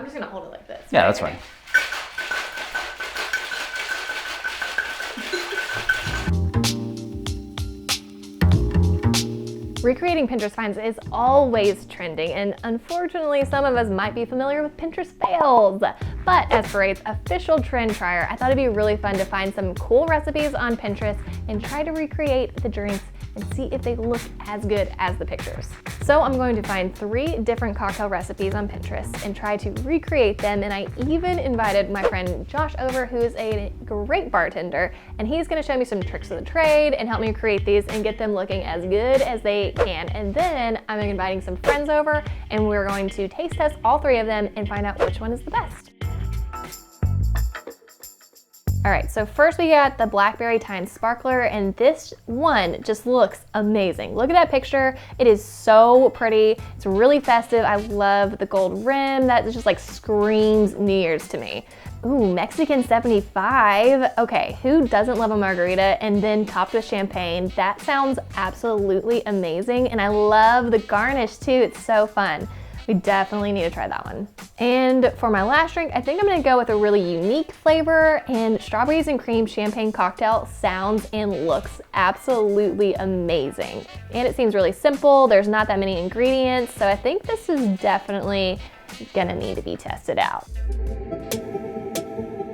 I'm just gonna hold it like this. Yeah, that's fine. Recreating Pinterest finds is always trending, and unfortunately some of us might be familiar with Pinterest fails. But as Parade's official trend trier, I thought it'd be really fun to find some cool recipes on Pinterest and try to recreate the drinks and see if they look as good as the pictures. So I'm going to find 3 different cocktail recipes on Pinterest and try to recreate them, and I even invited my friend Josh over, who is a great bartender, and he's gonna show me some tricks of the trade and help me create these and get them looking as good as they can. And then I'm inviting some friends over and we're going to taste test all 3 of them and find out which one is the best. All right, so first we got the Blackberry Thyme Sparkler, and this one just looks amazing. Look at that picture. It is so pretty. It's really festive. I love the gold rim. That just like screams New Year's to me. Ooh, Mexican 75. Okay, who doesn't love a margarita and then topped with champagne? That sounds absolutely amazing, and I love the garnish too. It's so fun. We definitely need to try that one. And for my last drink, I think I'm gonna go with a really unique flavor, and strawberries and cream champagne cocktail sounds and looks absolutely amazing. And it seems really simple. There's not that many ingredients, so I think this is definitely gonna need to be tested out.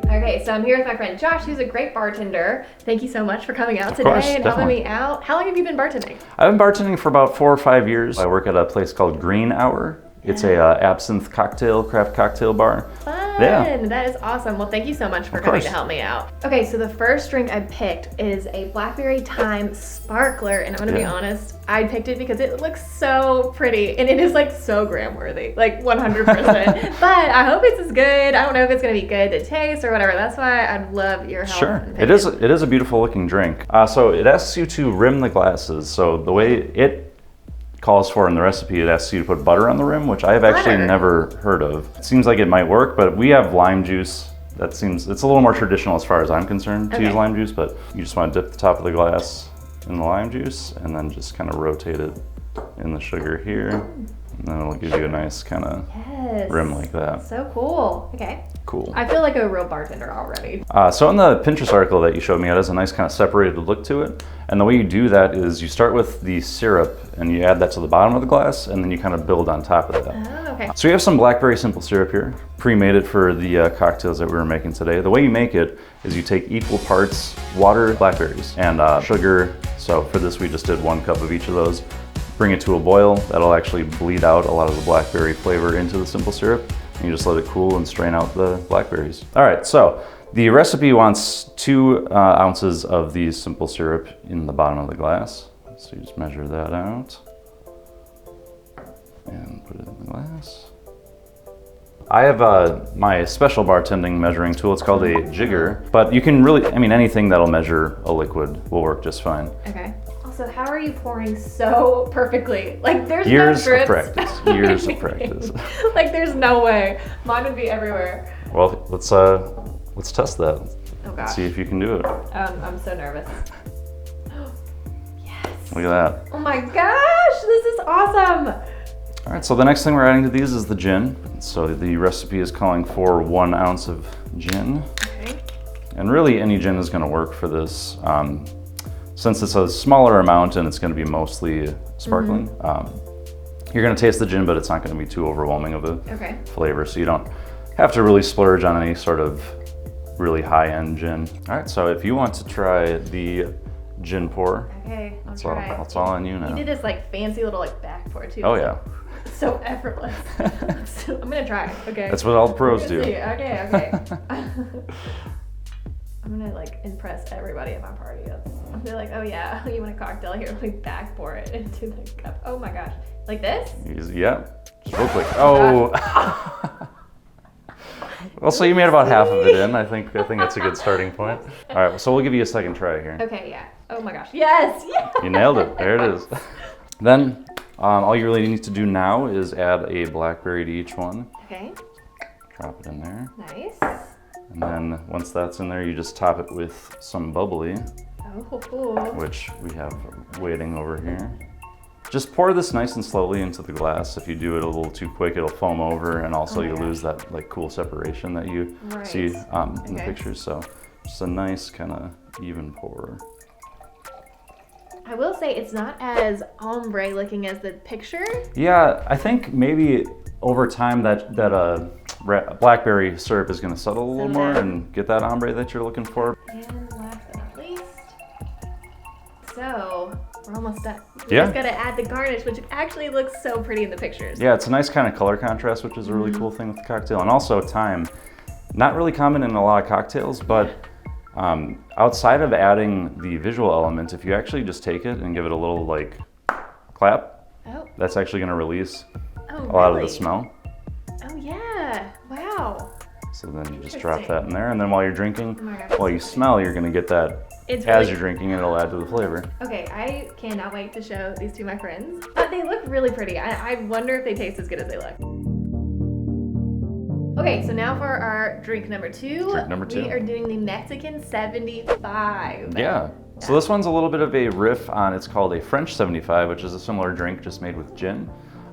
Okay, so I'm here with my friend Josh, who's a great bartender. Thank you so much for coming out today and helping me out. How long have you been bartending? I've been bartending for about 4 or 5 years. I work at a place called Green Hour. It's a absinthe craft cocktail bar. Fun, yeah. That is awesome. Well, thank you so much for coming to help me out. Okay, so the first drink I picked is a Blackberry Thyme Sparkler, and I'm gonna be honest, I picked it because it looks so pretty, and it is like so gram worthy, like 100%. But I hope it's as good. I don't know if it's gonna be good to taste or whatever. That's why I'd love your help. Sure, it is a beautiful looking drink. So it asks you to rim the glasses. So the way it calls for in the recipe, it asks you to put butter on the rim, which I have actually never heard of. It seems like it might work, but we have lime juice. It's a little more traditional as far as I'm concerned to use lime juice, but you just want to dip the top of the glass in the lime juice and then just kind of rotate it in the sugar here. And then it'll give you a nice kind of rim like that. So cool. Okay. Cool. I feel like a real bartender already. So in the Pinterest article that you showed me, it has a nice kind of separated look to it. And the way you do that is you start with the syrup and you add that to the bottom of the glass, and then you kind of build on top of that. Oh, okay. So we have some blackberry simple syrup here, pre-made it for the cocktails that we were making today. The way you make it is you take equal parts water, blackberries, and sugar. So for this, we just did 1 cup of each of those. Bring it to a boil. That'll actually bleed out a lot of the blackberry flavor into the simple syrup. And you just let it cool and strain out the blackberries. All right, so the recipe wants 2 ounces of the simple syrup in the bottom of the glass. So you just measure that out and put it in the glass. I have my special bartending measuring tool. It's called a jigger, but you can really, anything that'll measure a liquid will work just fine. Okay. So how are you pouring so perfectly? Like there's years no of practice. Years of practice. Like there's no way. Mine would be everywhere. Well, let's test that. Oh gosh. Let's see if you can do it. I'm so nervous. Yes. Look at that. Oh my gosh, this is awesome. All right, so the next thing we're adding to these is the gin. So the recipe is calling for 1 ounce of gin. Okay. And really any gin is gonna work for this. Since it's a smaller amount and it's going to be mostly sparkling, you're going to taste the gin, but it's not going to be too overwhelming of a flavor. So you don't have to really splurge on any sort of really high-end gin. All right, so if you want to try the gin pour, I'll try. It's all on you now. You did this like fancy little like back pour too. Oh yeah. So effortless. So, I'm gonna try. Okay. That's what all the pros do. Okay. I'm gonna like impress everybody at my party. I'm gonna be like, oh yeah, you want a cocktail? Here, let me back pour it into the cup. Oh my gosh, like this? Yeah, just real quick. Oh. Well, so you made about half of it in. I think that's a good starting point. All right, so we'll give you a second try here. Okay, yeah. Oh my gosh, yes. You nailed it. There it is. Then all you really need to do now is add a blackberry to each one. Okay. Drop it in there. Nice. And then once that's in there, you just top it with some bubbly, Oh. which we have waiting over here. Just pour this nice and slowly into the glass. If you do it a little too quick, it'll foam over, and also you lose that like cool separation that you see in the pictures. So just a nice kind of even pour. I will say it's not as ombre looking as the picture. Yeah, I think maybe over time that blackberry syrup is going to settle a little more and get that ombre that you're looking for. And last but not least, so we're almost done. We Yeah. just got to add the garnish, which actually looks so pretty in the pictures. Yeah, it's a nice kind of color contrast, which is a really cool thing with the cocktail. And also thyme, not really common in a lot of cocktails, but outside of adding the visual element, if you actually just take it and give it a little like clap, that's actually going to release a lot of the smell. Oh yeah, wow. So then you just drop that in there, and then while you're drinking, while you smell, you're going to get that as you're drinking, it'll add to the flavor. Okay, I cannot wait to show these to my friends. They look really pretty. I wonder if they taste as good as they look. Okay, so now for our drink number two. Drink number two. We are doing the Mexican 75. Yeah. So this one's a little bit of a riff on, it's called a French 75, which is a similar drink just made with gin.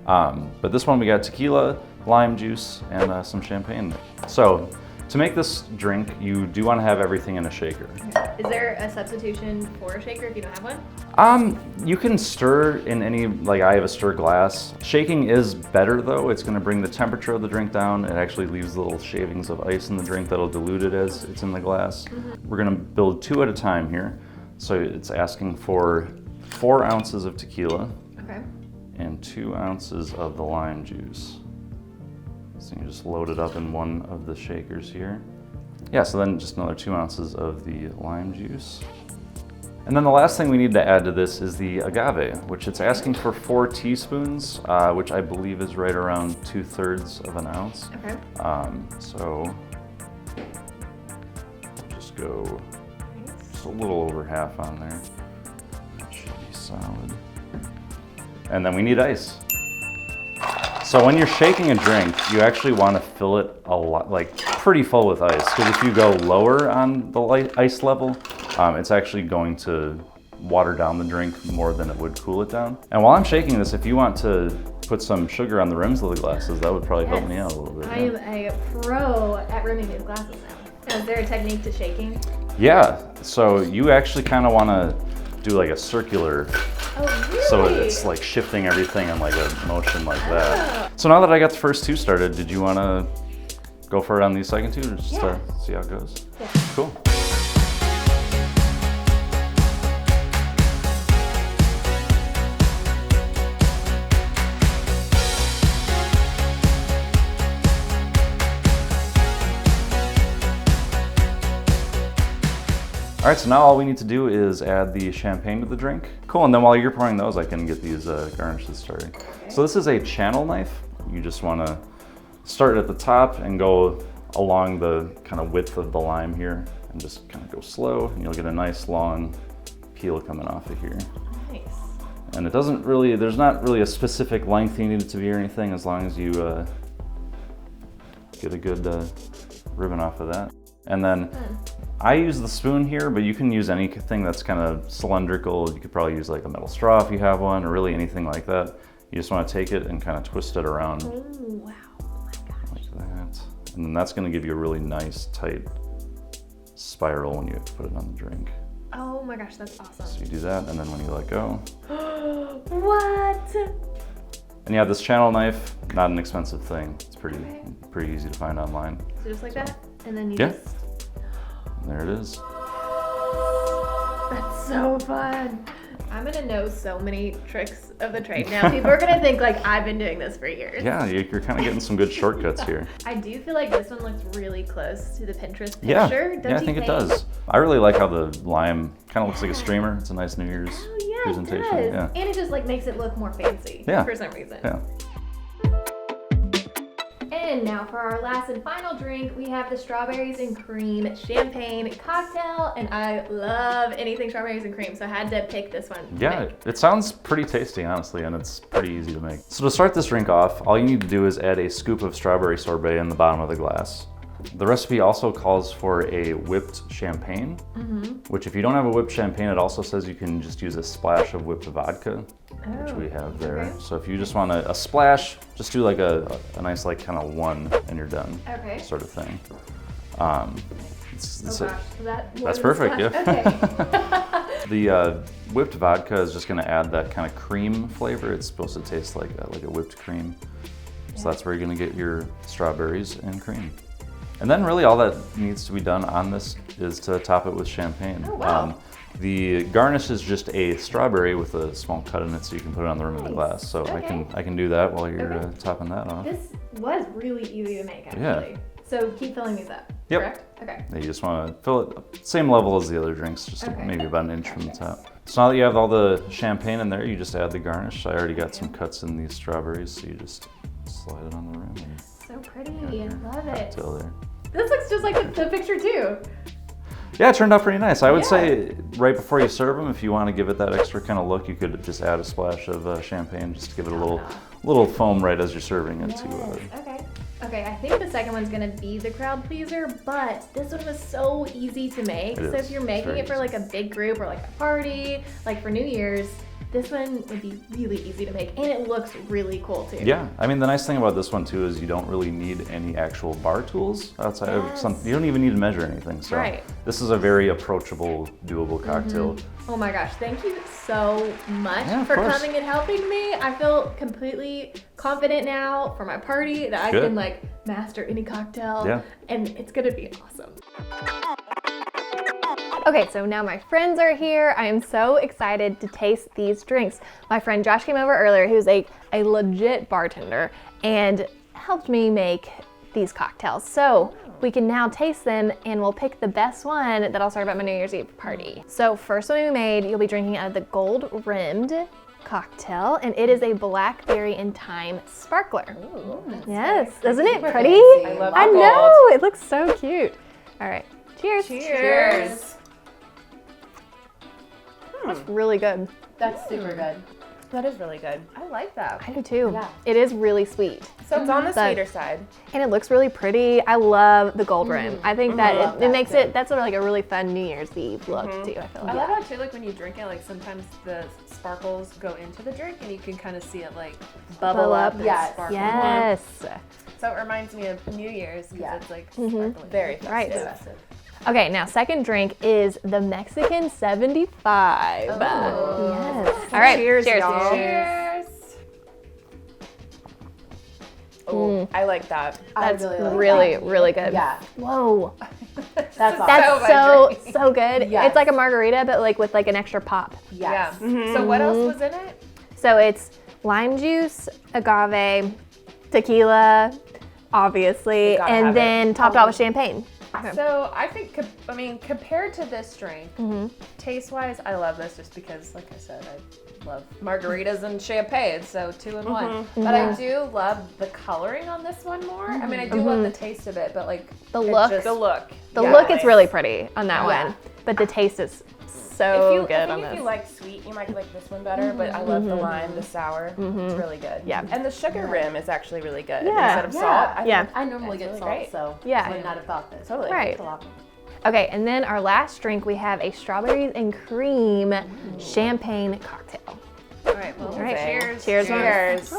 But this one we got tequila, lime juice, and some champagne. So to make this drink, you do want to have everything in a shaker. Is there a substitution for a shaker if you don't have one? You can stir in any, like I have a stir glass. Shaking is better though. It's going to bring the temperature of the drink down. It actually leaves little shavings of ice in the drink that'll dilute it as it's in the glass. We're going to build 2 at a time here. So it's asking for 4 ounces of tequila and 2 ounces of the lime juice. So you just load it up in one of the shakers here. Yeah, so then just another 2 ounces of the lime juice. And then the last thing we need to add to this is the agave, which it's asking for 4 teaspoons, which I believe is right around 2/3 of an ounce. So just go just a little over half on there. That should be solid. And then we need ice. So when you're shaking a drink, you actually want to fill it a lot, like pretty full with ice, because if you go lower on the ice level, it's actually going to water down the drink more than it would cool it down. And while I'm shaking this, if you want to put some sugar on the rims of the glasses, that would probably help me out a little bit. I am a pro at rimming these glasses now. Is there a technique to shaking? Yeah, so you actually kind of want to do like a circular, so it's like shifting everything in like a motion like that. So now that I got the first 2 started, did you want to go for it on these second 2 or just see how it goes? Yeah. Cool. All right, so now all we need to do is add the champagne to the drink. Cool, and then while you're pouring those, I can get these garnishes started. So this is a channel knife. You just wanna start at the top and go along the kind of width of the lime here and just kind of go slow, and you'll get a nice long peel coming off of here. Nice. And it doesn't really, there's not really a specific length you need it to be or anything, as long as you get a good ribbon off of that. And then I use the spoon here, but you can use anything that's kind of cylindrical. You could probably use like a metal straw if you have one, or really anything like that. You just want to take it and kind of twist it around. Oh, wow. Oh my gosh. Like that. And then that's going to give you a really nice, tight spiral when you put it on the drink. Oh my gosh, that's awesome. So you do that, and then when you let go. What? And yeah, this channel knife, not an expensive thing. It's pretty easy to find online. So just like that? And then you just... There it is. That's so fun. I'm gonna know so many tricks of the trade now. People are gonna think like I've been doing this for years. Yeah, you're kind of getting some good shortcuts here. I do feel like this one looks really close to the Pinterest picture. Yeah, Don't I think it does. I really like how the lime kind of looks like a streamer. It's a nice New Year's presentation. It does. Yeah. And it just like makes it look more fancy for some reason. Yeah. And now for our last and final drink, we have the strawberries and cream champagne cocktail. And I love anything strawberries and cream, so I had to pick this one. Yeah, it sounds pretty tasty, honestly, and it's pretty easy to make. So to start this drink off, all you need to do is add a scoop of strawberry sorbet in the bottom of the glass. The recipe also calls for a whipped champagne, which if you don't have a whipped champagne, it also says you can just use a splash of whipped vodka, which we have there. Okay. So if you just want a splash, just do like a nice like kind of one and you're done, sort of thing. That's perfect, yeah. Okay. The whipped vodka is just going to add that kind of cream flavor. It's supposed to taste like a whipped cream. So that's where you're going to get your strawberries and cream. And then really all that needs to be done on this is to top it with champagne. Oh, wow. The garnish is just a strawberry with a small cut in it so you can put it on the rim of the glass. So Okay. I can do that while you're topping that off. This was really easy to make, actually. Yeah. So keep filling these up, Yep. correct? Okay. You just want to fill it same level as the other drinks, just Okay. maybe about an inch from the top. So now that you have all the champagne in there, you just add the garnish. I already got some cuts in these strawberries, so you just slide it on the rim. And So pretty, I love it. cocktail there. This looks just like the picture too. Yeah, it turned out pretty nice. I would say right before you serve them, if you want to give it that extra kind of look, you could just add a splash of champagne just to give it a little foam right as you're serving it too. Okay. Okay, I think the second one's gonna be the crowd pleaser, but this one was so easy to make. It So is. if you're making Very it for like a big group or like a party, like for New Year's, this one would be really easy to make, and it looks really cool too. Yeah, I mean the nice thing about this one too is you don't really need any actual bar tools outside of some. You don't even need to measure anything. So Right. this is a very approachable, doable cocktail. Oh my gosh, thank you so much Yeah, of for course. coming and helping me. I feel completely confident now for my party that I Good. can like master any cocktail. Yeah. And it's gonna be awesome. Okay, so now my friends are here. I am so excited to taste these drinks. My friend Josh came over earlier, who's a legit bartender, and helped me make these cocktails. So we can now taste them and we'll pick the best one that I'll serve at my New Year's Eve party. So first one we made, you'll be drinking out of the gold rimmed cocktail, and it is a blackberry and thyme sparkler. Ooh, Yes, isn't it pretty? I love I the gold. know, it looks so cute. All right, cheers. Cheers. That's really good. That's super good. That is really good. I like that. I do too. Yeah. It is really sweet. So it's on the But- sweeter side. And it looks really pretty. I love the gold rim. I think that love it that makes too. it, that's like a really fun New Year's Eve look too, I feel I like. love how too, like when you drink it, like sometimes the sparkles go into the drink and you can kind of see it like bubble up and Yes. sparkle. Yes. So it reminds me of New Year's because Yeah. it's like sparkling. Very Right. festive. Okay, now second drink is the Mexican 75. Oh. Yes. All right, Cheers, cheers. y'all. Cheers. Oh, I like that. I That's really like really that. good. Yeah. Whoa. That's awesome. That's so good. Yes. It's like a margarita, but like with like an extra pop. Yes. Yeah. So what else was in it? So it's lime juice, agave, tequila, obviously, You gotta and have then topped off with champagne. So I think, compared to this drink, taste-wise, I love this just because, like I said, I love margaritas and champagne, so 2 in 1. But I do love the coloring on this one more. I mean, I do love the taste of it, but like The it look. just- The look. The Yeah. look is really pretty on that Yeah. one, but the taste is so good I on think if this. you like sweet, you might like this one better, but I love the lime, the sour. It's really good. Yeah. And the sugar rim is actually really good. Yeah. Instead of Yeah. salt, I Yeah. think I normally get really salt, great. so Yeah. I would not have thought this. Totally. Right. It's a lot. Okay, and then our last drink, we have a strawberries and cream champagne cocktail. All right, well, All right, cheers. Cheers. Cheers.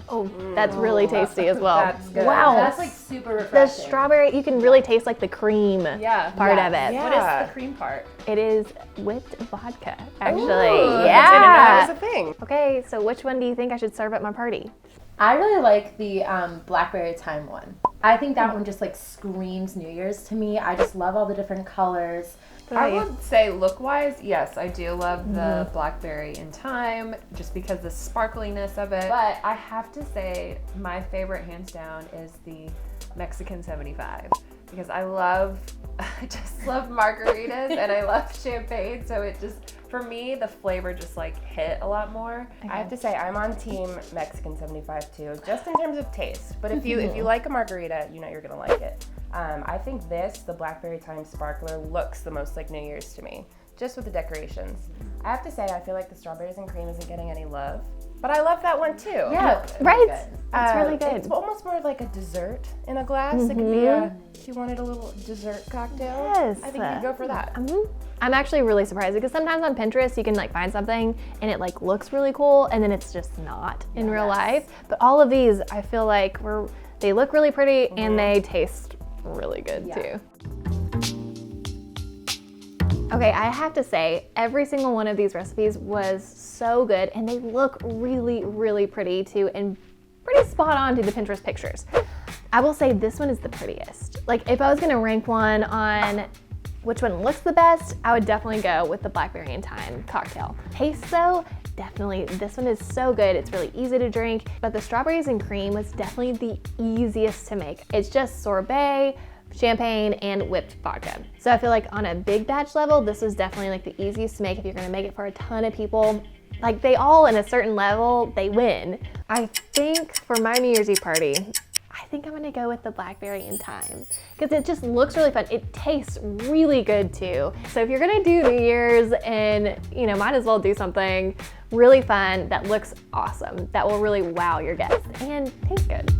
Oh, that's really tasty as well. That's good. Wow. That's like super The refreshing. strawberry, you can really taste like the cream Yeah. part Yes. of it. Yeah. What is the cream part? It is whipped vodka, actually. Ooh, Yeah. I didn't know that was a thing. Okay, so which one do you think I should serve at my party? I really like the Blackberry Thyme one. I think that one just like screams New Year's to me. I just love all the different colors. I would say look-wise, yes, I do love the blackberry and thyme just because the sparkliness of it. But I have to say my favorite hands down is the Mexican 75 because I just love margaritas and I love champagne. So it just, for me, the flavor just like hit a lot more. I have to say I'm on team Mexican 75 too, just in terms of taste. But if you like a margarita, you know you're gonna like it. I think the Blackberry Thyme Sparkler looks the most like New Year's to me, just with the decorations. I have to say I feel like the strawberries and cream isn't getting any love. But I love that one too. Yeah, Right? good. That's really good. It's almost more like a dessert in a glass. It could be if you wanted a little dessert cocktail. Yes. I think you'd go for that. I'm actually really surprised because sometimes on Pinterest you can like find something and it like looks really cool and then it's just not in real life. But all of these I feel like they look really pretty and they taste really good too. Okay, I have to say every single one of these recipes was so good and they look really, really pretty too and pretty spot on to the Pinterest pictures. I will say this one is the prettiest. Like if I was gonna rank one on which one looks the best, I would definitely go with the Blackberry and Thyme cocktail. Taste though, definitely this one is so good. It's really easy to drink, but the strawberries and cream was definitely the easiest to make. It's just sorbet, champagne, and whipped vodka. So I feel like on a big batch level, this was definitely like the easiest to make if you're gonna make it for a ton of people. Like they all in a certain level, they win. I think for my New Year's Eve party, I think I'm gonna go with the Blackberry and Thyme because it just looks really fun. It tastes really good too. So if you're gonna do New Year's and might as well do something really fun that looks awesome, that will really wow your guests and taste good.